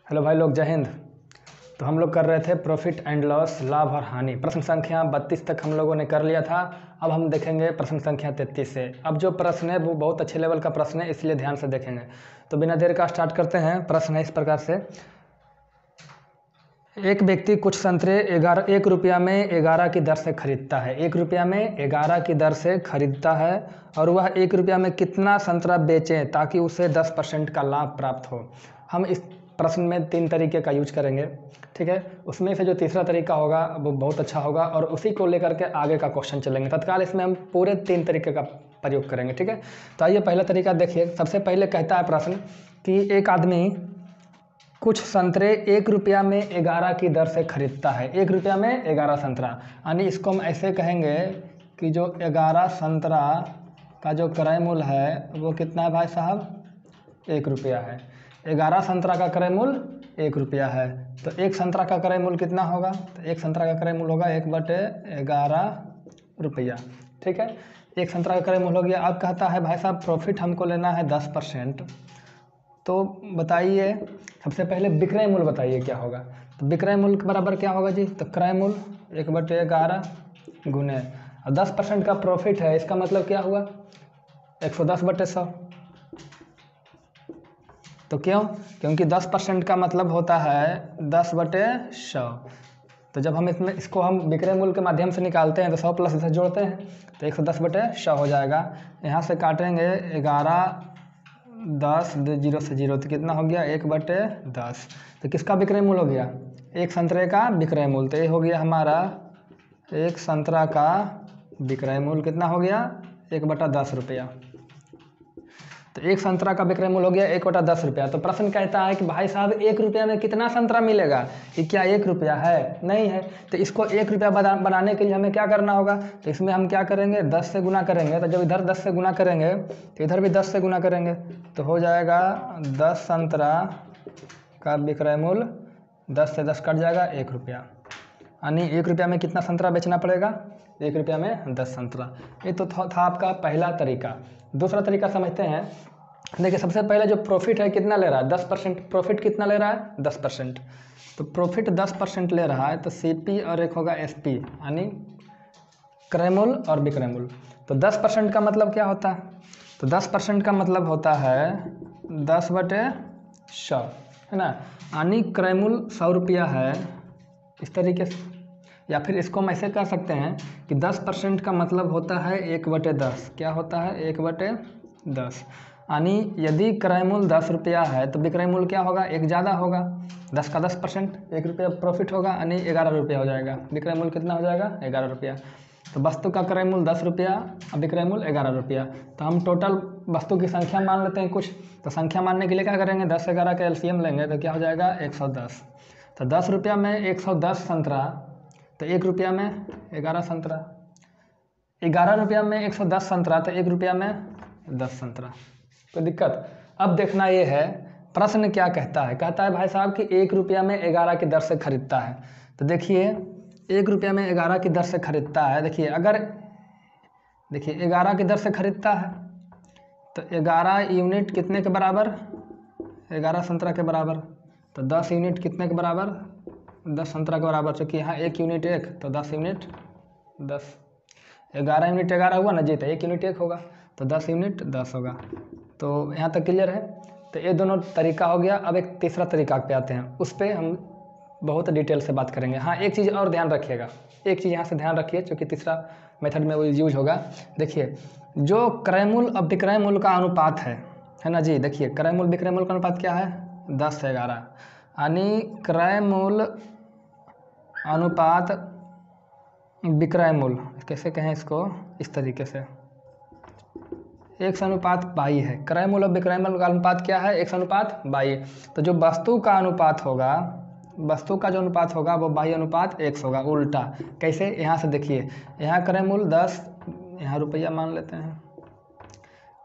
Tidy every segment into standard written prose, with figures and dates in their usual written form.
Hello भाई लोग, जय हिंद। तो हम लोग कर रहे थे प्रॉफिट एंड लॉस, लाभ और हानि। प्रश्न संख्या 32 तक हम लोगों ने कर लिया था। अब हम देखेंगे प्रश्न संख्या 33 से। अब जो प्रश्न है वो बहुत अच्छे लेवल का प्रश्न है, इसलिए ध्यान से देखेंगे। तो बिना देर का स्टार्ट करते हैं। प्रश्न है इस प्रकार से। एक व्यक्ति कुछ संतरे 1 रुपया में 11 की दर से खरीदता है। 1 रुपया में 11 की दर से खरीदता है और वह 1 रुपया में कितना संतरा बेचें ताकि उसे 10% का लाभ प्राप्त हो। हम इस प्रश्न में 3 तरीके का यूज करेंगे, ठीक है। उसमें से जो तीसरा तरीका होगा वो बहुत अच्छा होगा और उसी को लेकर के आगे का क्वेश्चन चलेंगे। तत्काल इसमें हम पूरे 3 तरीके का प्रयोग करेंगे, ठीक है। तो आइए पहला तरीका देखिए। सबसे पहले कहता है प्रश्न कि एक आदमी कुछ संतरे 1 रुपया में 11 की दर से खरीदता है। 1 रुपया में 11 संतरा, यानी इसको हम ऐसे कहेंगे कि जो 11 संतरा का जो क्रय मूल्य है वो कितना है भाई साहब? 1 रुपया है। 11 संतरा का क्रय मूल्य 1 रुपया है। तो एक संतरा का क्रय मूल्य कितना होगा? तो एक संतरा का क्रय मूल्य होगा 1/11 रुपया, ठीक है। एक संतरा का क्रय मूल्य हो गया। अब कहता है भाई साहब प्रॉफिट हमको लेना है 10%। तो बताइए, सबसे पहले विक्रय मूल्य बताइए क्या होगा। तो विक्रय मूल्य के बराबर क्या होगा जी? तो क्रय मूल्य 1/11 गुने 10% का प्रॉफिट है, इसका मतलब क्या हुआ? 110/100। तो क्यों? क्योंकि 10% का मतलब होता है 10/100। तो जब हम इसको हम विक्रय मूल्य के माध्यम से निकालते हैं तो 100 + 10 जोड़ते हैं तो 110/100 हो जाएगा। यहाँ से काटेंगे 11, 10, 0 से 0 तो कितना हो गया? 1/10। तो किसका विक्रय मूल्य हो गया? एक संतरे का विक्रय मूल्य। तो ये हो गया हमारा एक संतरा का विक्रय मूल्य। कितना हो गया? 1/10 रुपया। तो एक संतरा का विक्रय मूल्य हो गया 1/10 रुपया। तो प्रश्न कहता है कि भाई साहब 1 रुपया में कितना संतरा मिलेगा? ये क्या 1 रुपया है? नहीं है। तो इसको 1 रुपया बनाने के लिए हमें क्या करना होगा? तो इसमें हम क्या करेंगे? 10 से गुना करेंगे। तो जब इधर 10 से गुना करेंगे तो इधर भी 10 से गुना करेंगे तो हो जाएगा 10 संतरा का विक्रय मूल्य 10 से 10 कट जाएगा 1 रुपया। यानी 1 रुपया में कितना संतरा बेचना पड़ेगा? 1 रुपया में 10 संतरा। ये तो था आपका पहला तरीका। दूसरा तरीका समझते हैं। देखिए, सबसे पहले जो प्रॉफिट है कितना ले रहा है? 10%। प्रॉफिट कितना ले रहा है? 10%। तो प्रॉफिट 10% ले रहा है तो CP और एक होगा SP, यानी क्रय मूल्य और विक्रय मूल्य। तो 10% का मतलब क्या होता है? तो 10% का मतलब होता है 10/100, है ना। यानी क्रय मूल्य 100 रुपया है, इस तरीके से। या फिर इसको हम ऐसे कर सकते हैं कि 10% का मतलब होता है 1/10। क्या होता है? 1/10। यानी यदि क्रय मूल्य 10 रुपया है तो विक्रय मूल्य क्या होगा? एक ज़्यादा होगा। 10 का 10%, 1 रुपया प्रॉफिट होगा, यानी 11 रुपया हो जाएगा। विक्रय मूल्य कितना हो जाएगा? 11 रुपया। तो वस्तु का क्रय मूल्य 10 रुपया और विक्रय मूल्य 11 रुपया। तो हम टोटल वस्तु की संख्या मान लेते हैं कुछ। तो संख्या मानने के लिए क्या करेंगे? 10 से 11 का LCM लेंगे तो क्या हो जाएगा? 110। तो 10 रुपया में 110 संतरा, तो 1 रुपया में 11 संतरा। 11 रुपया में 110 संतरा, तो 1 रुपया में 10 संतरा। कोई दिक्कत? अब देखना ये है प्रश्न क्या कहता है। कहता है भाई साहब कि 1 रुपया में 11 की दर से खरीदता है। तो देखिए 1 रुपया में 11 की दर से खरीदता है। देखिए 11 की दर से खरीदता है तो 11 यूनिट कितने के बराबर? 11 संतरा के बराबर। तो 10 यूनिट कितने के बराबर? 10 संतरा के बराबर। चूँकि यहाँ 1 यूनिट 1 तो 10 यूनिट 10। 11 यूनिट 11 हुआ ना जी, तो 1 यूनिट 1 होगा तो 10 यूनिट 10 होगा। तो यहाँ तक क्लियर है। तो ये दोनों तरीका हो गया। अब एक तीसरा तरीका पे आते हैं, उस पर हम बहुत डिटेल से बात करेंगे। हाँ, एक चीज़ और ध्यान रखिएगा। एक चीज़ यहाँ से ध्यान रखिए, क्योंकि तीसरा मेथड में वो यूज होगा। देखिए, जो क्रय मूल्य और विक्रय मूल्य का अनुपात है ना जी। देखिए क्रय मूल्य विक्रय मूल्य का अनुपात क्या है? 10 से 11। यानी क्रय मूल्य अनुपात विक्रय मूल्य, कैसे कहें इसको? इस तरीके से 1:22 है। क्रय मूल्य और विक्रय मूल्य का अनुपात क्या है? 1:22। तो जो वस्तु का अनुपात होगा, वस्तु का जो अनुपात होगा वो बाह्य अनुपात 1 होगा। उल्टा कैसे? यहाँ से देखिए, यहाँ क्रय मूल्य 10, यहाँ रुपया मान लेते हैं।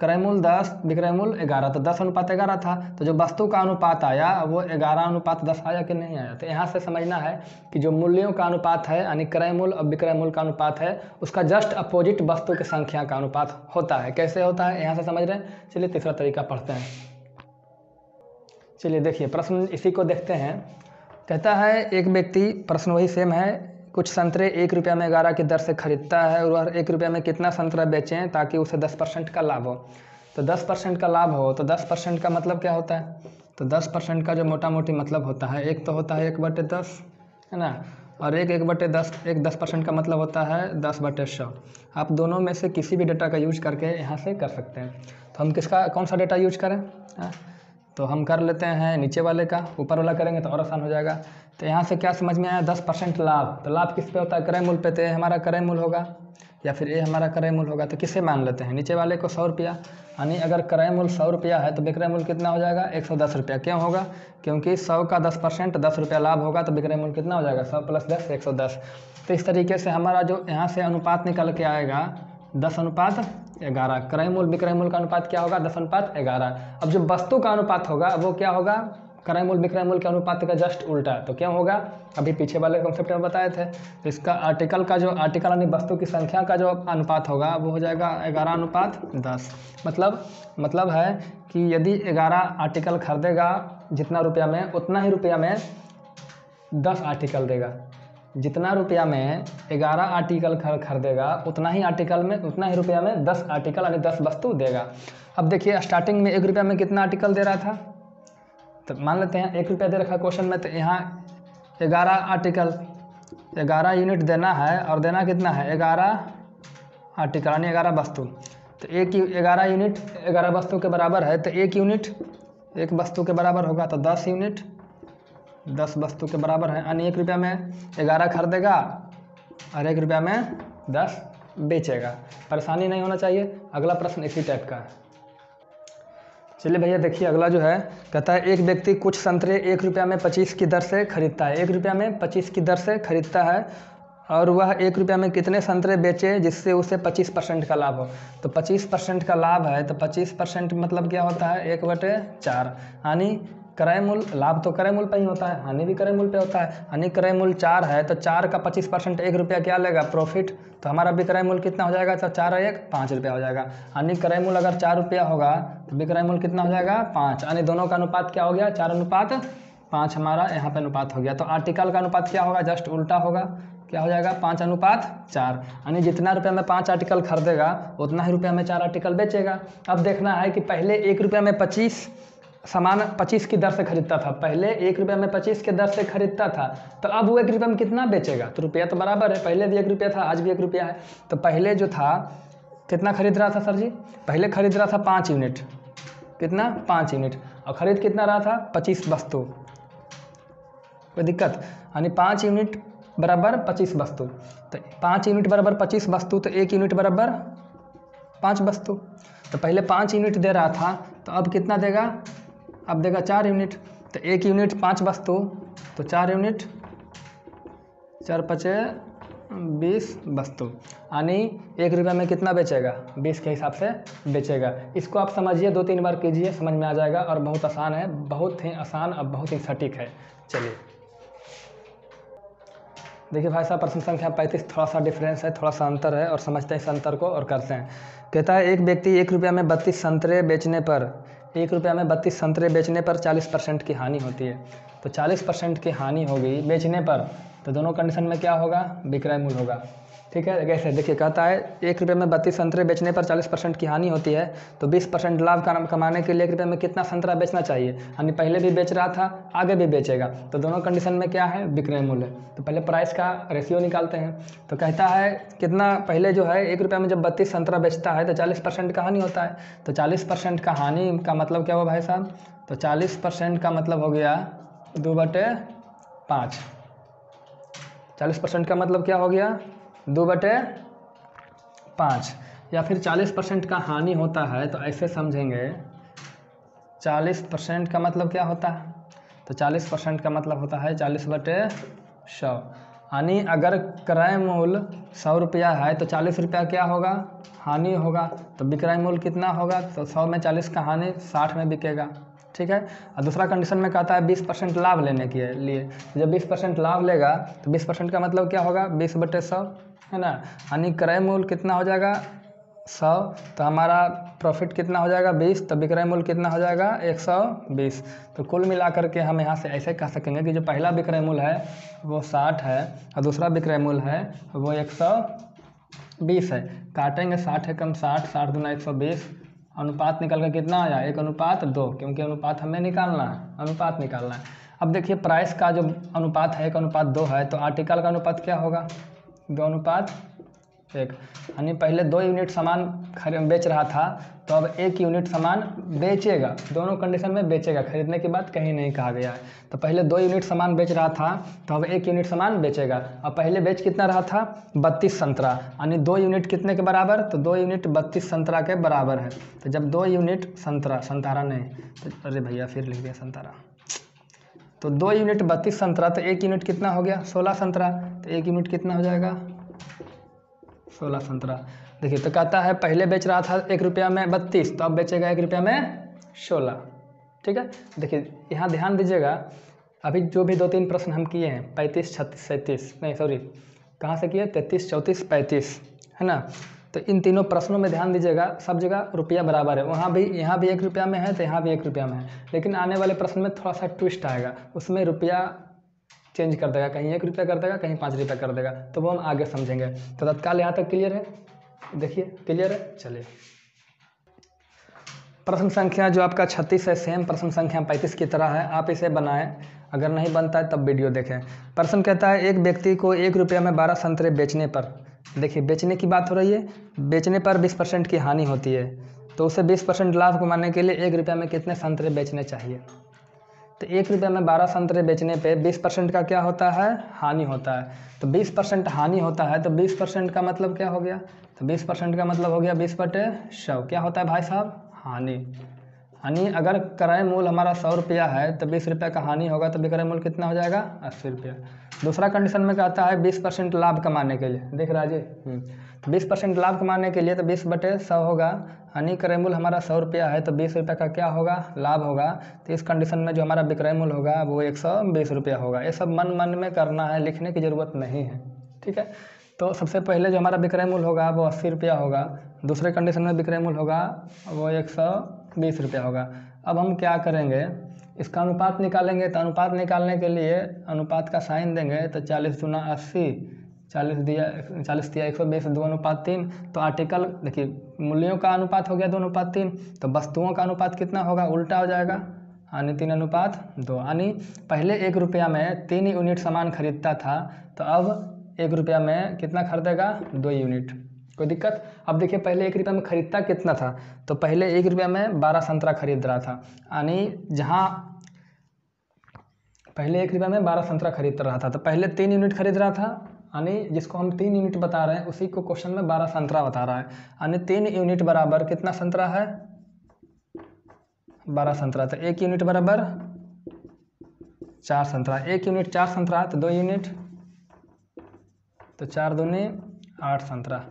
क्रय मूल्य 10, विक्रय मूल्य 11, तो 10:11 था। तो जो वस्तु का अनुपात आया वो 11:10 आया कि नहीं आया? तो यहाँ से समझना है कि जो मूल्यों का अनुपात है, यानी क्रय मूल्य और विक्रय मूल्य का अनुपात है, उसका जस्ट अपोजिट वस्तु की संख्या का अनुपात होता है। कैसे होता है यहाँ से समझ रहे हैं? चलिए तीसरा तरीका पढ़ते हैं। चलिए देखिए प्रश्न इसी को देखते हैं। कहता है एक व्यक्ति, प्रश्न वही सेम है, कुछ संतरे 1 रुपया में 11 की दर से खरीदता है और वह 1 रुपया में कितना संतरा बेचें ताकि उसे 10% का लाभ हो। तो 10% का लाभ हो तो 10% का मतलब क्या होता है? तो 10% का जो मोटा मोटी मतलब होता है, एक तो होता है 1/10 है ना, और एक 1/10, एक 10% का मतलब होता है 10/100। आप दोनों में से किसी भी डेटा का यूज करके यहाँ से कर सकते हैं। तो हम किसका, कौन सा डेटा यूज करें? तो हम कर लेते हैं नीचे वाले का, ऊपर वाला करेंगे तो और आसान हो जाएगा। तो यहाँ से क्या समझ में आया? 10% लाभ। तो लाभ किस पे होता है? क्रय मूल्य पे। तो ये हमारा क्रय मूल्य होगा या फिर ये हमारा क्रय मूल्य होगा। तो किसे मान लेते हैं? नीचे वाले को 100 रुपया, यानी अगर क्रय मूल्य 100 रुपया है तो विक्रय मूल्य कितना हो जाएगा? 110 रुपया। क्यों होगा? क्योंकि 100 का 10% 10 रुपया लाभ होगा तो विक्रय मूल्य कितना हो जाएगा? 100 + 10 110। तो इस तरीके से हमारा जो यहाँ से अनुपात निकल के आएगा 10:11। क्रय मूल्य विक्रय मूल्य का अनुपात क्या होगा? 10:11। अब जो वस्तु का अनुपात होगा वो क्या होगा? क्रय मूल्य विक्रय मूल्य के अनुपात का जस्ट उल्टा। तो क्या होगा? अभी पीछे वाले कॉन्सेप्ट में बताए थे। तो इसका आर्टिकल का जो आर्टिकल यानी वस्तु की संख्या का जो अनुपात होगा वो हो जाएगा 11:10। मतलब है कि यदि 11 आर्टिकल खरीदेगा जितना रुपया में, उतना ही रुपया में 10 आर्टिकल देगा। जितना रुपया में 11 आर्टिकल खरीदेगा उतना ही रुपया में 10 आर्टिकल यानी 10 वस्तु देगा। अब देखिए स्टार्टिंग में 1 रुपया में कितना आर्टिकल दे रहा था? तो मान लेते हैं 1 रुपया दे रखा क्वेश्चन में, तो यहाँ 11 आर्टिकल 11 यूनिट देना है और देना कितना है? 11 आर्टिकल यानी 11 वस्तु। तो 11 यूनिट 11 वस्तु के बराबर है, तो 1 यूनिट 1 वस्तु के बराबर होगा, तो 10 यूनिट 10 वस्तु के बराबर है। यानी 1 रुपया में 11 खरीदेगा और 1 रुपया में 10 बेचेगा। परेशानी नहीं होना चाहिए। अगला प्रश्न इसी टाइप का है। चलिए भैया देखिए अगला जो है, कहता है एक व्यक्ति कुछ संतरे 1 रुपया में 25 की दर से खरीदता है। 1 रुपया में 25 की दर से खरीदता है और वह 1 रुपया में कितने संतरे बेचे जिससे उसे 25% का लाभ हो। तो 25% का लाभ है तो 25% मतलब क्या होता है? 1/4। यानी क्रय मूल्य, लाभ तो क्रय मूल्य पे ही होता है, हानि भी क्रय मूल्य पे होता है। यानी क्रय मूल्य 4 है तो 4 का 25% 1 रुपया क्या लेगा? प्रॉफिट। तो हमारा विक्रय मूल्य कितना हो जाएगा? तो 4 और 1 5 रुपया हो जाएगा। यानी क्रय मूल्य अगर 4 रुपया होगा तो विक्रय मूल्य कितना हो जाएगा? 5। यानी दोनों का अनुपात क्या हो गया? 4:5 हमारा यहाँ पे अनुपात हो गया। तो आर्टिकल का अनुपात क्या होगा? जस्ट उल्टा होगा। क्या हो जाएगा? 5:4। यानी जितना रुपया में 5 आर्टिकल खरीदेगा उतना ही रुपया में 4 आर्टिकल बेचेगा। अब देखना है कि पहले 1 रुपया में 25 सामान 25 की दर से खरीदता था। पहले 1 रुपया में 25 के दर से खरीदता था, तो अब वो 1 रुपया में कितना बेचेगा? तो रुपया तो बराबर है, पहले भी 1 रुपया था, आज भी 1 रुपया है। तो पहले जो था कितना खरीद रहा था सर जी? पहले खरीद रहा था 5 यूनिट। कितना? 5 यूनिट। और खरीद कितना रहा था? 25 वस्तु। कोई दिक्कत? यानी 5 यूनिट बराबर 25 वस्तु। तो 5 यूनिट बराबर 25 वस्तु, तो 1 यूनिट बराबर 5 वस्तु। तो पहले 5 यूनिट दे रहा था तो अब कितना देगा? अब देगा 4 यूनिट। तो 1 यूनिट 5 वस्तु, तो 4 यूनिट 4×5 20 वस्तु। यानी 1 रुपया में कितना बेचेगा? 20 के हिसाब से बेचेगा। इसको आप समझिए, 2-3 बार कीजिए, समझ में आ जाएगा। और बहुत आसान है, बहुत ही आसान और बहुत ही सटीक है। चलिए देखिए भाई साहब, प्रश्न संख्या 35 थोड़ा सा डिफरेंस है, थोड़ा सा अंतर है और समझते हैं इस अंतर को और करते हैं। कहता है एक व्यक्ति 1 रुपया में 32 संतरे बेचने पर 1 रुपया में 32 संतरे बेचने पर 40% की हानि होती है। तो 40% की हानि होगी बेचने पर, तो दोनों कंडीशन में क्या होगा? विक्रय मूल्य होगा। ठीक है, कैसे? देखिए कहता है 1 रुपये में 32 संतरे बेचने पर 40% की हानि होती है, तो 20% लाभ कमाने के लिए 1 रुपये में कितना संतरा बेचना चाहिए? यानी पहले भी बेच रहा था, आगे भी बेचेगा। तो दोनों कंडीशन में क्या है? विक्रय मूल्य। तो पहले प्राइस का रेशियो निकालते हैं। तो कहता है कितना, पहले जो है 1 रुपया में जब 32 संतरा बेचता है तो 40% का हानि होता है। तो 40% का हानि का मतलब क्या हुआ भाई साहब? तो 40% का मतलब हो गया 2/5। 40% का मतलब क्या हो गया? 2/5। या फिर 40% का हानि होता है तो ऐसे समझेंगे, 40% का मतलब क्या होता है? तो 40% का मतलब होता है 40/100। यानी अगर क्रय मूल्य 100 रुपया है तो 40 रुपया क्या होगा? हानि होगा। तो विक्रय मूल्य कितना होगा? तो 100 में 40 का हानि 60 में बिकेगा। ठीक है। और दूसरा कंडीशन में कहता है 20% लाभ लेने के लिए। जब 20% लाभ लेगा तो 20% का मतलब क्या होगा? 20/100 है ना। यानी क्रय मूल्य कितना हो जाएगा? 100, तो हमारा प्रॉफिट कितना हो जाएगा 20, तो विक्रय मूल्य कितना हो जाएगा 120। तो कुल मिलाकर के हम यहाँ से ऐसे कह सकेंगे कि जो पहला विक्रय मूल्य है वो 60 है और दूसरा विक्रय मूल्य है वो 120 है। काटेंगे 60 है कम 60, 60 दूना 120, अनुपात निकल कर कितना आया 1:2, क्योंकि अनुपात हमें निकालना है, अनुपात निकालना है। अब देखिए प्राइस का जो अनुपात है 1:2 है, तो आर्टिकल का अनुपात क्या होगा 2:1, यानी पहले 2 यूनिट सामान बेच रहा था तो अब 1 यूनिट सामान बेचेगा। दोनों कंडीशन में बेचेगा, खरीदने की बात कहीं नहीं कहा गया है। तो पहले 2 यूनिट सामान बेच रहा था तो अब 1 यूनिट सामान बेचेगा। अब पहले बेच कितना रहा था 32 संतरा, यानी 2 यूनिट कितने के बराबर, तो 2 यूनिट 32 संतरा के बराबर है। तो जब 2 यूनिट संतरा नहीं, तो अरे भैया फिर लिख दिया संतरा, तो 2 यूनिट 32 संतरा, तो 1 यूनिट कितना हो गया 16 संतरा, तो 1 यूनिट कितना हो जाएगा 16 संतरा। देखिए तो कहता है पहले बेच रहा था 1 रुपया में 32, तो अब बेचेगा 1 रुपया में 16। ठीक है, देखिए यहाँ ध्यान दीजिएगा, अभी जो भी 2-3 प्रश्न हम किए हैं 35, 36, 37, नहीं सॉरी कहाँ से किए 33, 34, 35, है ना। तो इन तीनों प्रश्नों में ध्यान दीजिएगा, सब जगह रुपया बराबर है, वहाँ भी यहाँ भी 1 रुपया में है तो यहाँ भी 1 रुपया में है। लेकिन आने वाले प्रश्न में थोड़ा सा ट्विस्ट आएगा, उसमें रुपया चेंज कर देगा, कहीं 1 रुपया कर देगा, कहीं 5 रुपया कर देगा, तो वो हम आगे समझेंगे। तो तत्काल यहाँ तक क्लियर है, देखिए क्लियर है। चलिए प्रश्न संख्या जो आपका 36 है सेम प्रश्न संख्या 35 की तरह है, आप इसे बनाएं, अगर नहीं बनता है तब वीडियो देखें। प्रश्न कहता है एक व्यक्ति को 1 रुपया में 12 संतरे बेचने पर, देखिए बेचने की बात हो रही है, बेचने पर 20% की हानि होती है, तो उसे 20% लाभ कमाने के लिए 1 रुपया में कितने संतरे बेचने चाहिए। तो 1 रुपया में 12 संतरे बेचने पे 20% का क्या होता है हानि होता है। तो 20% हानि होता है, तो 20% का मतलब क्या हो गया, तो 20% का मतलब हो गया 20/100, क्या होता है भाई साहब हानि। हानि अगर क्रय मूल्य हमारा 100 रुपया है तो 20 रुपया का हानि होगा, तो विक्रय मूल्य कितना हो जाएगा 80 रुपया। दूसरा कंडीशन में कहता है 20% लाभ कमाने के लिए, देख रहा जी, तो 20% लाभ कमाने के लिए तो 20/100 होगा, हानि क्रय मूल्य हमारा 100 रुपया है तो 20 रुपया का क्या होगा लाभ होगा। तो इस कंडीशन में जो हमारा विक्रय मूल्य होगा वो 120 रुपया होगा। ये सब मन मन में करना है, लिखने की ज़रूरत नहीं है, ठीक है। तो सबसे पहले जो हमारा विक्रय मूल्य होगा वो 80 रुपया होगा, दूसरे कंडीशन में विक्रय मूल्य होगा वो 120 रुपया होगा। अब हम क्या करेंगे, इसका अनुपात निकालेंगे। तो अनुपात निकालने के लिए अनुपात का साइन देंगे, तो 40 गुना 80, 40 दिया 120, 2:3। तो आर्टिकल देखिए मूल्यों का अनुपात हो गया 2:3, तो वस्तुओं का अनुपात कितना होगा उल्टा हो जाएगा, यानी 3:2। यानी पहले 1 रुपया में 3 यूनिट सामान खरीदता था, तो अब 1 रुपया में कितना खरीदेगा 2 यूनिट। कोई दिक्कत। अब देखिए पहले 1 रुपया में खरीदता कितना था, तो पहले 1 रुपया में 12 संतरा खरीद रहा था, यानी जहाँ पहले 1 रुपया में 12 संतरा खरीद रहा था, तो पहले 3 यूनिट खरीद रहा था, यानी जिसको हम 3 यूनिट बता रहे हैं उसी को क्वेश्चन में 12 संतरा बता रहा है, यानी 3 यूनिट बराबर कितना संतरा है 12 संतरा। तो 1 यूनिट बराबर 4 संतरा, 1 यूनिट 4 संतरा, तो 2 यूनिट, तो 4 दूनी 8 संतरा,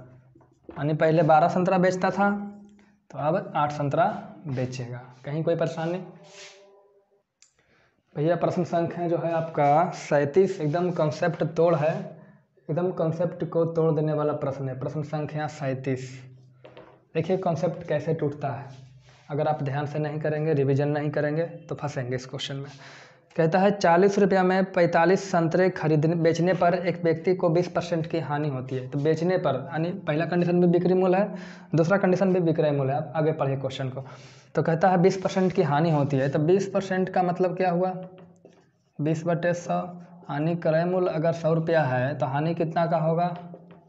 यानी पहले 12 संतरा बेचता था तो अब 8 संतरा बेचेगा। कहीं कोई परेशानी। भैया प्रश्न संख्या जो है आपका 37 एकदम कॉन्सेप्ट तोड़ है, एकदम कॉन्सेप्ट को तोड़ देने वाला प्रश्न है। प्रश्न संख्या 37, देखिए कॉन्सेप्ट कैसे टूटता है, अगर आप ध्यान से नहीं करेंगे, रिवीजन नहीं करेंगे तो फंसेंगे इस क्वेश्चन में। कहता है 40 रुपया में 45 संतरे बेचने पर एक व्यक्ति को 20% की हानि होती है। तो बेचने पर यानी पहला कंडीशन भी बिक्री मूल्य है, दूसरा कंडीशन भी विक्रय मूल्य है। आप आगे पढ़िए क्वेश्चन को। तो कहता है 20% की हानि होती है, तो 20% का मतलब क्या हुआ 20/100, हानि क्रय मूल्य अगर 100 रुपया है तो हानि कितना का होगा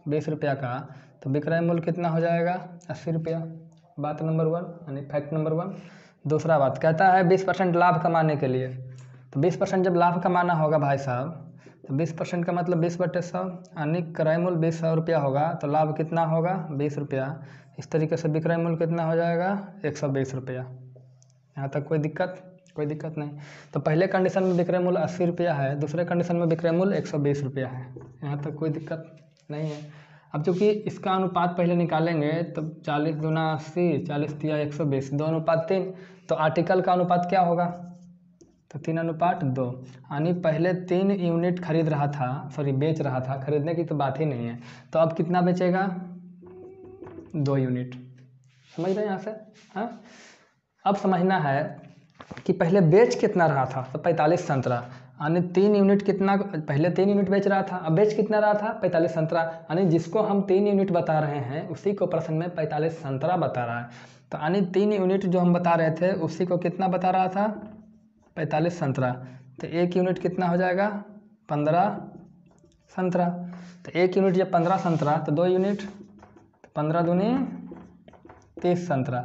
20 रुपया का, तो विक्रय मूल्य कितना हो जाएगा 80 रुपया। बात नंबर 1 यानी फैक्ट नंबर 1। दूसरा बात कहता है 20% लाभ कमाने के लिए, तो 20% जब लाभ कमाना होगा भाई साहब, तो 20% का मतलब 20/100, यानी क्रय मूल्य 20 रुपया होगा, तो लाभ कितना होगा 20 रुपया। इस तरीके से विक्रय मूल्य कितना हो जाएगा 120 रुपया। यहाँ तक कोई दिक्कत नहीं। तो पहले कंडीशन में विक्रय मूल्य 80 रुपया है, दूसरे कंडीशन में विक्रय मूल्य 120 रुपया है, यहाँ तक कोई दिक्कत नहीं है। अब चूँकि इसका अनुपात पहले निकालेंगे तो 40 दूना 80, 40 दिया 120, 2:3। तो आर्टिकल का अनुपात क्या होगा, तो 3:2, यानी पहले 3 यूनिट खरीद रहा था, बेच रहा था, खरीदने की तो बात ही नहीं है। तो अब कितना बेचेगा 2 यूनिट। समझ रहे हैं यहाँ से? हाँ, अब समझना है कि पहले बेच कितना रहा था, तो 45 संतरा, यानी 3 यूनिट कितना, पहले 3 यूनिट बेच रहा था, अब बेच कितना रहा था, 45 संतरा, यानी जिसको हम 3 यूनिट बता रहे हैं उसी को प्रश्न में 45 संतरा बता रहा है। तो यानी 3 यूनिट जो हम बता रहे थे उसी को कितना बता रहा था, 45 संतरा। तो 1 यूनिट कितना हो जाएगा, 15 संतरा। तो 1 यूनिट जब 15 संतरा तो 2 यूनिट, 15 दूनी 30 संतरा।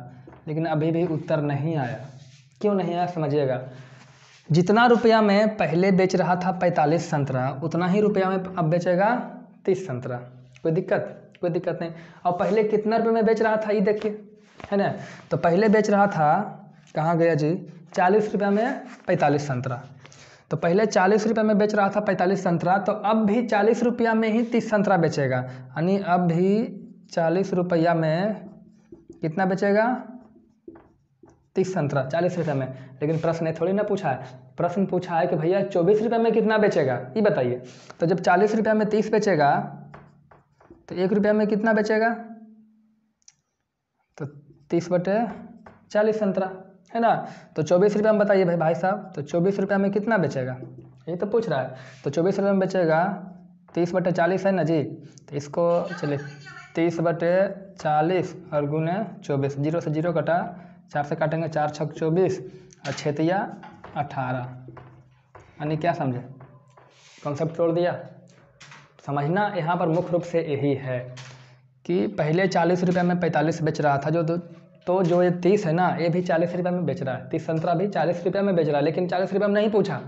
लेकिन अभी भी उत्तर नहीं आया। क्यों नहीं आया समझिएगा। जितना रुपया में पहले बेच रहा था 45 संतरा, उतना ही रुपया में अब बेचेगा 30 संतरा। कोई दिक्कत नहीं। और पहले कितना रुपये में बेच रहा था ये देखिए, है ना। तो पहले बेच रहा था, कहाँ गया जी, 40 रुपया में 45 संतरा। तो पहले 40 रुपये में बेच रहा था 45 संतरा, तो अब भी 40 रुपया में ही 30 संतरा बेचेगा। यानी अब भी 40 रुपया में कितना बेचेगा, 30 संतरा 40 रुपये में। लेकिन प्रश्न ने थोड़ी ना पूछा है, प्रश्न पूछा है कि भैया 24 रुपये में कितना बेचेगा, ये बताइए। तो जब 40 रुपये में 30 बेचेगा तो 1 रुपया में कितना बेचेगा, तो 30/40 संतरा, है ना। तो 24 रुपये में बताइए भाई साहब, तो 24 रुपये में कितना बेचेगा, ये तो पूछ रहा है। तो 24 रुपये में बेचेगा, 30/40 है ना जी। तो इसको चलिए 30/40 और गुने 24, 0 से 0 कटा, 4 से काटेंगे, 4 छक 24 और 6 18। यानी क्या समझे, कॉन्सेप्ट तोड़ दिया। समझना यहाँ पर मुख्य रूप से यही है कि पहले 40 रुपये में 45 बेच रहा था, तो जो ये 30 है ना, ये भी 40 रुपये में बेच रहा है। 30 संतरा भी 40 रुपये में बेच रहा है, लेकिन 40 रुपये में नहीं पूछा,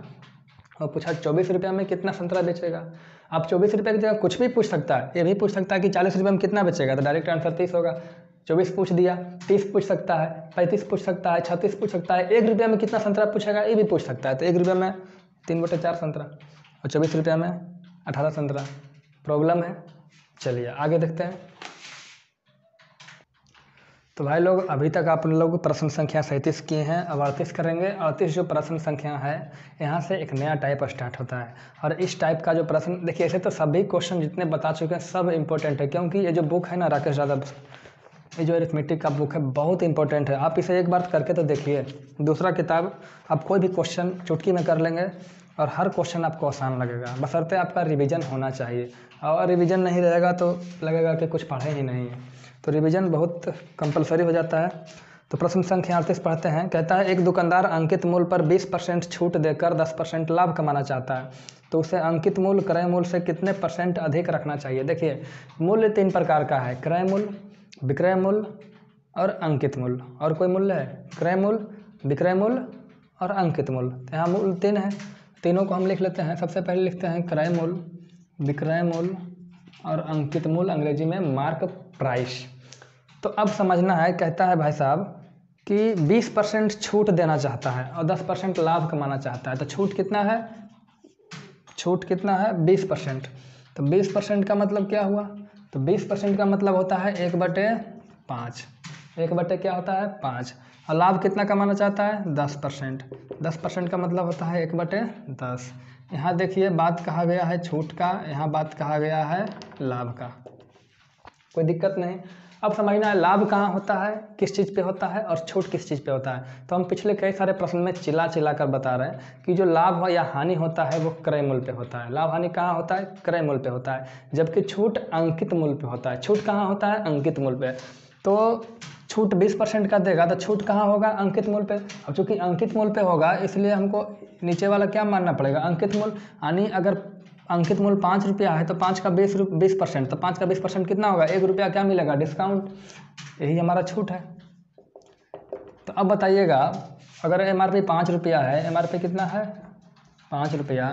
और पूछा 24 रुपये में कितना संतरा बेचेगा। अब 24 रुपये की जगह कुछ भी पूछ सकता है, ये भी पूछ सकता है कि 40 रुपये में कितना बेचेगा, तो डायरेक्ट आंसर 30 होगा। 24 पूछ दिया, 30 पूछ सकता है, 35 पूछ सकता है, 36 पूछ सकता है, 1 रुपये में कितना संतरा पूछेगा ये भी पूछ सकता है। तो 1 रुपये में 3/4 संतरा और 24 रुपये में 18 संतरा। प्रॉब्लम है। चलिए आगे देखते हैं। तो भाई लोग अभी तक आप लोग प्रश्न संख्या 37 किए हैं, अब 38 करेंगे। 38 जो प्रश्न संख्या है, यहाँ से एक नया टाइप स्टार्ट होता है। और इस टाइप का जो प्रश्न देखिए, ऐसे तो सभी क्वेश्चन जितने बता चुके हैं सब इंपॉर्टेंट है, क्योंकि ये जो बुक है ना राकेश यादव, ये जो अरिथमेटिक का बुक है बहुत इंपॉर्टेंट है। आप इसे एक बार करके तो देखिए, दूसरा किताब आप कोई भी क्वेश्चन चुटकी में कर लेंगे और हर क्वेश्चन आपको आसान लगेगा, बशर्ते आपका रिवीजन होना चाहिए। और रिवीजन नहीं रहेगा तो लगेगा कि कुछ पढ़े ही नहीं है। तो रिवीजन बहुत कंपलसरी हो जाता है। तो प्रश्न संख्या 38 पढ़ते हैं। कहता है एक दुकानदार अंकित मूल्य पर 20% छूट देकर 10% लाभ कमाना चाहता है, तो उसे अंकित मूल्य क्रय मूल्य से कितने % अधिक रखना चाहिए। देखिए मूल्य 3 प्रकार का है, क्रय मूल्य, विक्रय मूल्य और अंकित मूल्य। और कोई मूल्य है, क्रय मूल्य, विक्रय मूल्य और अंकित मूल्य। तो यहाँ मूल्य 3 है, तीनों को हम लिख लेते हैं। सबसे पहले लिखते हैं क्रय मूल्य, विक्रय मूल्य और अंकित मूल्य, अंग्रेजी में मार्क प्राइस। तो अब समझना है, कहता है भाई साहब कि 20% छूट देना चाहता है और 10% लाभ कमाना चाहता है। तो छूट कितना है, छूट कितना है, 20%। तो 20% का मतलब क्या हुआ, तो 20% का मतलब होता है 1/5। 1 क्या होता है, 5। और लाभ कितना कमाना चाहता है, 10%। 10% का मतलब होता है 1/10। यहाँ देखिए बात कहा गया है छूट का, यहाँ बात कहा गया है लाभ का। कोई दिक्कत नहीं। अब समझना है लाभ कहाँ होता है, किस चीज़ पे होता है, और छूट किस चीज़ पे होता है। तो हम पिछले कई सारे प्रश्न में चिल्ला कर बता रहे हैं कि जो लाभ या हानि होता है वो क्रय मूल्य पे होता है। लाभ हानि कहाँ होता है, क्रय मूल्य पे होता है, जबकि छूट अंकित मूल्य पे होता है। छूट कहाँ होता है, अंकित मूल्य पे। तो छूट 20% का देगा तो छूट कहाँ होगा, अंकित मूल्य पे। अब चूँकि अंकित मूल्य पे होगा इसलिए हमको नीचे वाला क्या मानना पड़ेगा, अंकित मूल्य। यानी अगर अंकित मूल्य 5 रुपया है तो 5 का 20%, तो 5 का 20% कितना होगा, 1 रुपया क्या मिलेगा, डिस्काउंट। यही हमारा छूट है। तो अब बताइएगा अगर MRP 5 रुपया है, MRP कितना है 5 रुपया,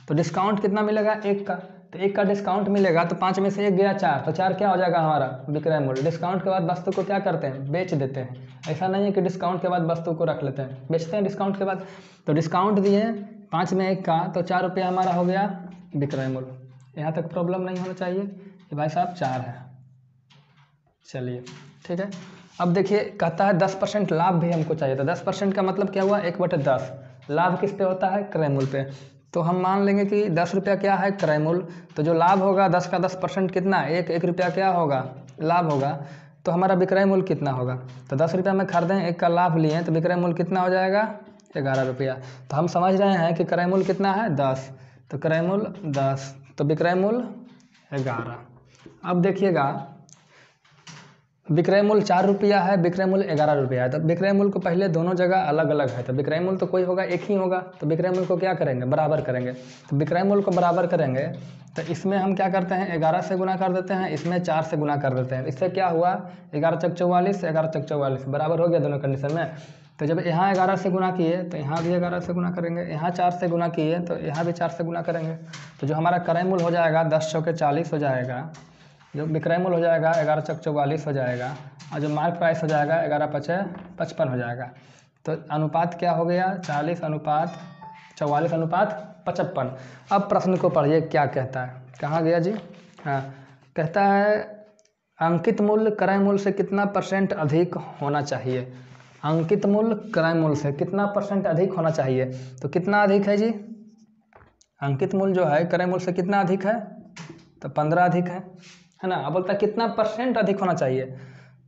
तो डिस्काउंट कितना मिलेगा, 1 का। तो 1 का डिस्काउंट मिलेगा तो 5 में से 1 गया 4, तो 4 क्या हो जाएगा हमारा विक्रय मूल्य। डिस्काउंट के बाद वस्तु को क्या करते हैं, बेच देते हैं। ऐसा नहीं है कि डिस्काउंट के बाद वस्तु को रख लेते हैं, बेचते हैं डिस्काउंट के बाद। तो डिस्काउंट दिए 5 में 1 का, तो 4 रुपया हमारा हो गया विक्रय मूल्य। यहाँ तक प्रॉब्लम नहीं होना चाहिए कि भाई साहब 4 है। चलिए ठीक है। अब देखिए कहता है 10% लाभ भी हमको चाहिए। तो 10% का मतलब क्या हुआ, 1/10। लाभ किस पे होता है, क्रय मूल्य पे। तो हम मान लेंगे कि 10 रुपया क्या है, क्रय मूल्य। तो जो लाभ होगा 10 का 10% कितना, 1 रुपया क्या होगा, लाभ होगा। तो हमारा विक्रय मूल्य कितना होगा? तो 10 रुपया में खरीदें, एक का लाभ लिए तो विक्रय मूल्य कितना हो जाएगा? 11 रुपया। तो हम समझ रहे हैं कि क्रय मूल्य कितना है? 10। तो क्रय मूल्य 10, तो विक्रय मूल्य 11। अब देखिएगा, विक्रय मूल्य 4 रुपया है, विक्रय मूल्य 11 रुपया है। तो विक्रय मूल्य को पहले दोनों जगह अलग अलग है, तो विक्रय मूल्य तो कोई होगा, एक ही होगा। तो विक्रय मूल्य को क्या करेंगे? बराबर करेंगे। तो विक्रय मूल्य को बराबर करेंगे तो इसमें हम क्या करते हैं? 11 से गुना कर देते हैं, इसमें 4 से गुना कर देते हैं। इससे क्या हुआ? 11 चक 44, 11 चक 44 बराबर हो गया दोनों कंडीशन में। तो जब यहाँ 11 से गुना किए तो यहाँ भी 11 से गुना करेंगे, यहाँ 4 से गुना किए तो यहाँ भी 4 से गुना करेंगे। तो जो हमारा क्रय मूल्य हो जाएगा 10 चौके 40 हो जाएगा, जो विक्रय मूल्य हो जाएगा 11 चक 44 हो जाएगा, और जो मार्क प्राइस हो जाएगा 11 पचे 55 हो जाएगा। तो अनुपात क्या हो गया? 40 अनुपात 44 अनुपात 55। अब प्रश्न को पढ़िए क्या कहता है। कहाँ गया जी? हाँ, कहता है अंकित मूल्य क्रय मूल्य से कितना % अधिक होना चाहिए? अंकित मूल्य क्रय मूल्य से कितना % अधिक होना चाहिए? तो कितना अधिक है जी? अंकित मूल्य जो है क्रय मूल्य से कितना अधिक है? तो 15 अधिक है ना। अब बोलता है कितना % अधिक होना चाहिए?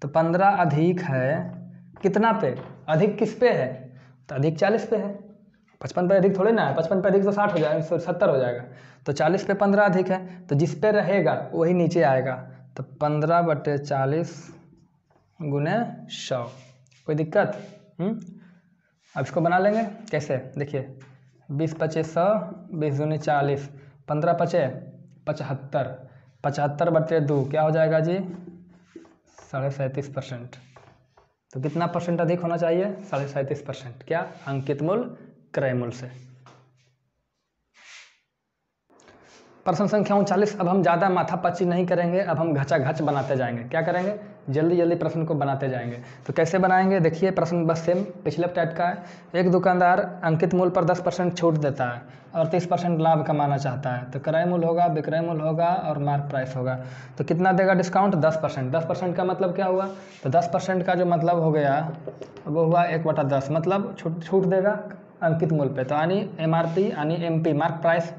तो 15 अधिक है कितना पे? अधिक किस पे है? तो अधिक 40 पे है। 55 पे अधिक थोड़े ना है, 55 पे अधिक तो 60 हो जाएगा, 70 हो जाएगा। तो 40 पे 15 अधिक है, तो जिस पे रहेगा वही नीचे आएगा। तो 15/40 गुने 100। कोई दिक्कत? अब इसको बना लेंगे कैसे? देखिए 20 पचे 100, 20 दूनी 40, 15 पचे 75, 75/2 क्या हो जाएगा जी? 37.5%। तो कितना % अधिक होना चाहिए? 37.5%। क्या? अंकित मूल्य क्रय मूल्य से। प्रश्न संख्या 39। अब हम ज़्यादा माथापच्ची नहीं करेंगे, अब हम घचाघच बनाते जाएंगे। क्या करेंगे? जल्दी जल्दी प्रश्न को बनाते जाएंगे। तो कैसे बनाएंगे? देखिए प्रश्न बस सेम पिछले टाइप का है। एक दुकानदार अंकित मूल्य पर 10% छूट देता है और 30% लाभ कमाना चाहता है। तो क्रय मूल्य होगा, विक्रय मूल्य होगा और मार्क प्राइस होगा। तो कितना देगा डिस्काउंट? 10%। 10% का मतलब क्या हुआ? तो 10% का जो मतलब हो गया वो हुआ 1/10, मतलब छूट देगा अंकित मूल्य पे। तो यानी MRP यानी MP मार्क प्राइस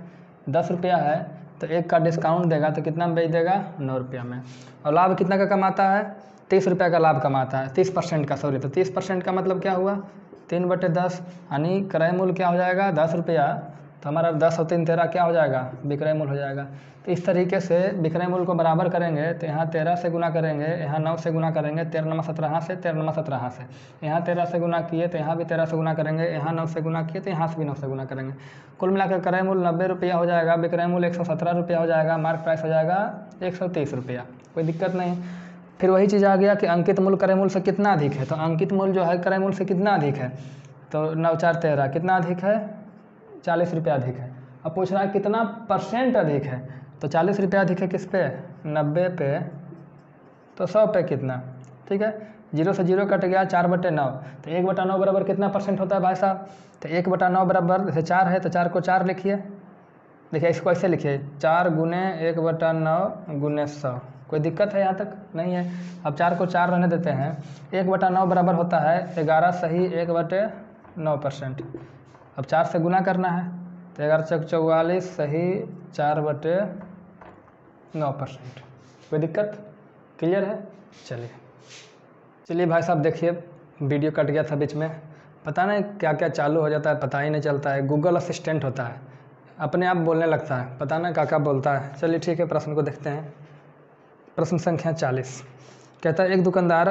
10 रुपया है, तो 1 का डिस्काउंट देगा तो कितना में बेच देगा? 9 रुपया में। और लाभ कितना का कमाता है? 30 रुपया का लाभ कमाता है, 30% का, सॉरी। तो 30% का मतलब क्या हुआ? 3/10, यानी क्रय मूल्य क्या हो जाएगा? 10 रुपया। तो हमारा 10 और 3 13 क्या हो जाएगा? विक्रय मूल्य हो जाएगा। तो इस तरीके से विक्रय मूल्य को बराबर करेंगे तो यहाँ 13 से गुना करेंगे, यहाँ 9 से गुना करेंगे, 13 9 17 से, 13 9 17 से। यहाँ 13 से गुना किए तो यहाँ भी 13 से गुना करेंगे, यहाँ 9 से गुना किए तो यहाँ से भी 9 से गुना करेंगे। कुल मिलाकर क्रय मूल्य 90 रुपया हो जाएगा, विक्रय मूल्य 117 रुपया हो जाएगा, मार्क प्राइस हो जाएगा 130 रुपया। कोई दिक्कत नहीं। फिर वही चीज़ आ गया कि अंकित मूल्य क्रय मूल्य से कितना अधिक है? तो अंकित मूल्य जो है क्रय मूल्य से कितना अधिक है? तो 9 4 13 कितना अधिक है? 40 रुपया अधिक है। अब पूछ रहा है कितना % अधिक है? तो 40 रुपया अधिक है किस पे? 90 पे। तो 100 पे कितना? ठीक है, 0 से 0 कट गया, 4/9। तो 1/9 बराबर कितना % होता है भाई साहब? तो 1/9 बराबर, जैसे 4 है तो 4 को 4 लिखिए। देखिए इसको ऐसे लिखिए, 4 गुने 1/9 गुने 100। कोई दिक्कत है यहाँ तक? नहीं है। अब 4 को 4 रहने देते हैं। 1/9 बराबर होता है 11 सही 1/9%। अब 4 से गुना करना है तो 11 चक 44 सही 4/9%। कोई दिक्कत? क्लियर है? चलिए भाई साहब, देखिए वीडियो कट गया था बीच में, पता नहीं क्या क्या चालू हो जाता है, पता ही नहीं चलता है। गूगल असिस्टेंट होता है, अपने आप बोलने लगता है, पता नहीं क्या क्या बोलता है। चलिए ठीक है, प्रश्न को देखते हैं। प्रश्न संख्या 40 कहता है एक दुकानदार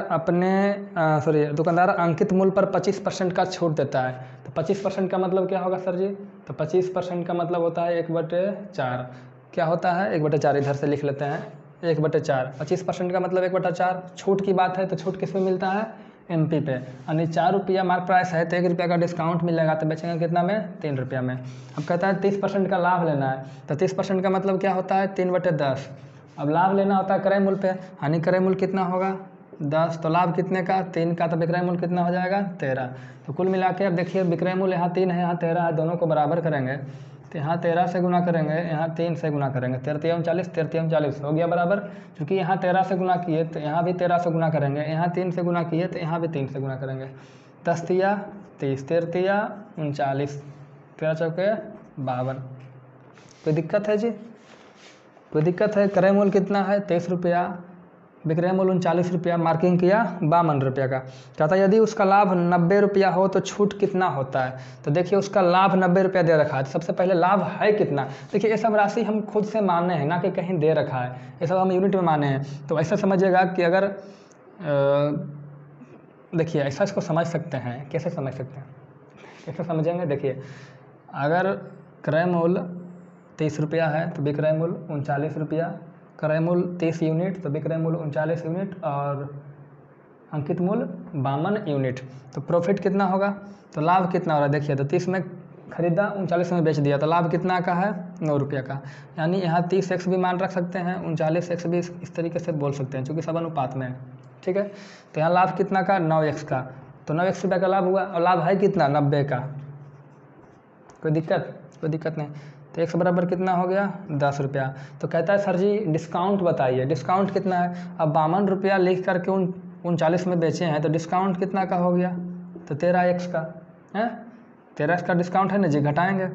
दुकानदार अंकित मूल्य पर 25% का छूट देता है। तो 25% का मतलब क्या होगा सर जी? तो 25% का मतलब होता है 1/4। क्या होता है? 1/4। इधर से लिख लेते हैं 1/4। 25% का मतलब 1/4। छूट की बात है तो छूट किस पे मिलता है? MP पे। यानी 4 रुपया मार्क प्राइस है तो 1 रुपया का डिस्काउंट मिलेगा, तो बेचेंगे कितना में? 3 रुपया में। अब कहता है 30% का लाभ लेना है। तो 30% का मतलब क्या होता है? 3/10। अब लाभ लेना होता है क्रय मूल्य पे, हानि क्रय मूल्य कितना होगा? 10। तो लाभ कितने का? 3 का। तो विक्रय मूल्य कितना हो जाएगा? 13। तो कुल मिला के अब देखिए विक्रय मूल्य यहाँ 3 है, यहाँ 13 है, दोनों को बराबर करेंगे तो यहाँ 13 से गुना करेंगे, यहाँ 3 से गुना करेंगे। 13 40, 13 40 हो गया बराबर। क्योंकि यहाँ 13 से गुना किए तो यहाँ भी 13 से गुना करेंगे, यहाँ 3 से गुना किए तो यहाँ भी 3 से गुना करेंगे। 10 तिया 30, 13 तिया 39, 13 चौके 52। कोई दिक्कत है जी? कोई दिक्कत है? क्रय मूल्य कितना है? 23 रुपया। विक्रय मूल्य 39 रुपया, मार्किंग किया 52 रुपया का। कहता है यदि उसका लाभ 90 रुपया हो तो छूट कितना होता है। तो देखिए उसका लाभ 90 रुपया दे रखा है, तो सबसे पहले लाभ है कितना। देखिए ये सब राशि हम खुद से माने हैं, ना कि कहीं दे रखा है, ये सब हम यूनिट में माने हैं। तो ऐसा समझिएगा कि अगर देखिए ऐसा इसको समझ सकते हैं, कैसे समझ सकते हैं, कैसे समझेंगे। देखिए अगर क्रय मूल्य 30 रुपया है तो विक्रय मूल्य 39 रुपया, क्रय मूल्य 30 यूनिट तो विक्रय मूल्य 39 यूनिट और अंकित मूल्य 52 यूनिट। तो प्रॉफिट कितना होगा, तो लाभ कितना हो रहा है। देखिए तो 30 में खरीदा, 39 में बेच दिया, तो लाभ कितना का है 9 रुपया का। यानी यहाँ 30x भी मान रख सकते हैं, 39x भी इस तरीके से बोल सकते हैं, चूँकि सब अनुपात में है। ठीक है, तो यहाँ लाभ कितना का 9x का, तो 9x रुपया का लाभ हुआ, और लाभ है कितना 90 का। कोई दिक्कत नहीं। तो x बराबर कितना हो गया 10 रुपया। तो कहता है सर जी डिस्काउंट बताइए, डिस्काउंट कितना है। अब 52 रुपया लिख करके 39 में बेचे हैं, तो डिस्काउंट कितना का हो गया, तो 13x का है, 13x का डिस्काउंट है ना जी, घटाएंगे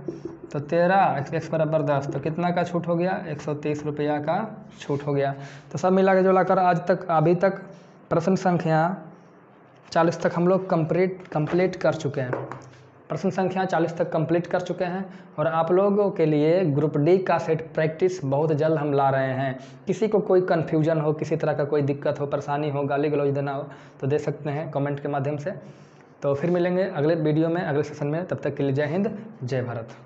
तो 13x बराबर 10, तो कितना का छूट हो गया 130 रुपया का छूट हो गया। तो सब मिला के जुला कर आज तक अभी तक प्रश्न संख्या 40 तक हम लोग कंप्लीट कर चुके हैं। प्रश्न संख्या 40 तक कंप्लीट कर चुके हैं, और आप लोगों के लिए ग्रुप डी का सेट प्रैक्टिस बहुत जल्द हम ला रहे हैं। किसी को कोई कन्फ्यूजन हो, किसी तरह का कोई दिक्कत हो, परेशानी हो, गाली गलौज देना हो, तो दे सकते हैं कमेंट के माध्यम से। तो फिर मिलेंगे अगले वीडियो में, अगले सेशन में। तब तक के लिए जय हिंद, जय भारत।